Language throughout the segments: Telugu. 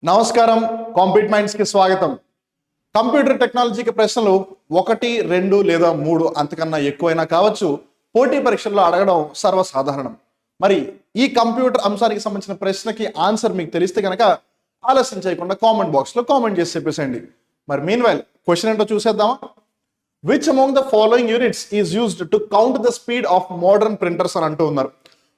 నమస్కారం. కాంపిట్ మైండ్స్ కి స్వాగతం. కంప్యూటర్ టెక్నాలజీకి ప్రశ్నలు 1, 2 లేదా 3 అంతకన్నా ఎక్కువైనా కావచ్చు. పోటీ పరీక్షల్లో అడగడం సర్వసాధారణం. మరి ఈ కంప్యూటర్ అంశానికి సంబంధించిన ప్రశ్నకి ఆన్సర్ మీకు తెలిస్తే కనుక ఆలస్యం చేయకుండా కామెంట్ బాక్స్ లో కామెంట్ చేసి చెప్పేసేయండి. మరి మీన్వైల్ క్వశ్చన్ ఏంటో చూసేద్దామా? Which among the following units is used to count the speed of modern printers అని అంటూ ఉన్నారు.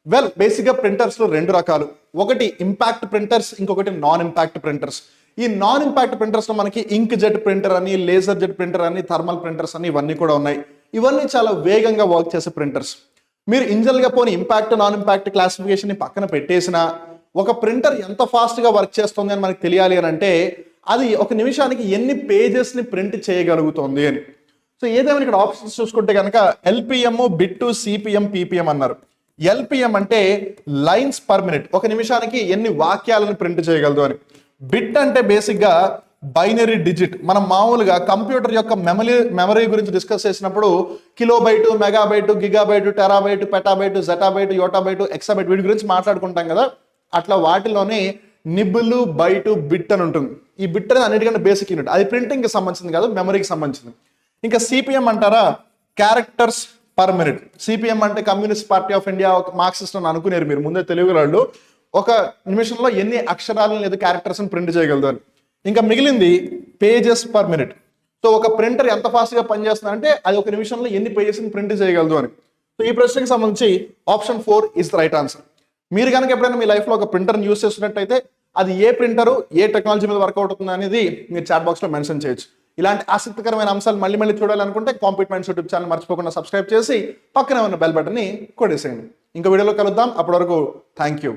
వెల్, బేసిక్గా ప్రింటర్స్ లో 2 రకాలు. ఒకటి ఇంపాక్ట్ ప్రింటర్స్, ఇంకొకటి నాన్ ఇంపాక్ట్ ప్రింటర్స్. ఈ నాన్ ఇంపాక్ట్ ప్రింటర్స్ లో మనకి ఇంక్ జెట్ ప్రింటర్ అని, లేజర్ జెట్ ప్రింటర్ అని, థర్మల్ ప్రింటర్స్ అని ఇవన్నీ కూడా ఉన్నాయి. ఇవన్నీ చాలా వేగంగా వర్క్ చేసే ప్రింటర్స్. మీరు ఇంజనల్ గా పోని ఇంపాక్ట్ నాన్ ఇంపాక్ట్ క్లాసిఫికేషన్ ని పక్కన పెట్టేసిన ఒక ప్రింటర్ ఎంత ఫాస్ట్ గా వర్క్ చేస్తుంది అని మనకు తెలియాలి అని అంటే అది ఒక నిమిషానికి ఎన్ని పేజెస్ ని ప్రింట్ చేయగలుగుతుంది అని. సో ఏదేమైనా ఇక్కడ ఆప్షన్స్ చూసుకుంటే కనుక ఎల్పిఎం, బిట్, సిపిఎం, పిపిఎం అన్నారు. ఎల్పిఎం అంటే లైన్స్ పర్ మినిట్, ఒక నిమిషానికి ఎన్ని వాక్యాలను ప్రింట్ చేయగలదు అని. బిట్ అంటే బేసిక్ గా బైనరీ డిజిట్. మనం మామూలుగా కంప్యూటర్ యొక్క మెమరీ గురించి డిస్కస్ చేసినప్పుడు కిలోబైటు, మెగాబైటు, గిగాబైటు, టెరాబైటు, పెటాబైటు, జెటాబైటు, యోటాబైటు, ఎక్సాబైట్ వీటి గురించి మాట్లాడుకుంటాం కదా. అట్లా వాటిలోనే నిబ్బులు, బైటు, బిట్ అని ఉంటుంది. ఈ బిట్ అనేది అన్నిటికంటే బేసిక్ యూనిట్. అది ప్రింటింగ్ కి సంబంధించింది కాదు, మెమరీకి సంబంధించింది. ఇంకా సిపిఎం అంటారా, క్యారెక్టర్స్ పర్ మినిట్. సిపిఎం అంటే కమ్యూనిస్ట్ పార్టీ ఆఫ్ ఇండియా, ఒక మార్క్సిస్ట్ అని అనుకునేరు మీరు ముందే తెలుగు వాళ్ళు. ఒక నిమిషంలో ఎన్ని అక్షరాలను లేదా క్యారెక్టర్స్ ప్రింట్ చేయగలదు అని. ఇంకా మిగిలింది పేజెస్ పర్ మినిట్. సో ఒక ప్రింటర్ ఎంత ఫాస్ట్ గా పనిచేస్తుంది అంటే అది ఒక నిమిషంలో ఎన్ని పేజెస్ ప్రింట్ చేయగలదు అని. సో ఈ ప్రశ్నకి సంబంధించి option 4 is the right answer. మీరు కనుక ఎప్పుడైనా మీ లైఫ్ లో ఒక ప్రింటర్ యూస్ చేస్తున్నట్టయితే అది ఏ ప్రింటరు, ఏ టెక్నాలజీ మీద వర్కౌట్ అవుతుంది అనేది మీరు చాట్ బాక్స్ లో మెన్షన్ చేయొచ్చు. ఇలాంటి ఆసక్తికరమైన అంశాలు మళ్ళీ చూడాలనుకుంటే కాంపిట్ మైండ్స్ యూట్యూబ్ ఛానల్ మర్చిపోకుండా సబ్స్క్రైబ్ చేసి పక్కనే ఉన్న బెల్ బటన్ ని కొట్టేసేయండి. ఇంకో వీడియోలో కలుద్దాం. అప్పటి వరకు థ్యాంక్ యూ.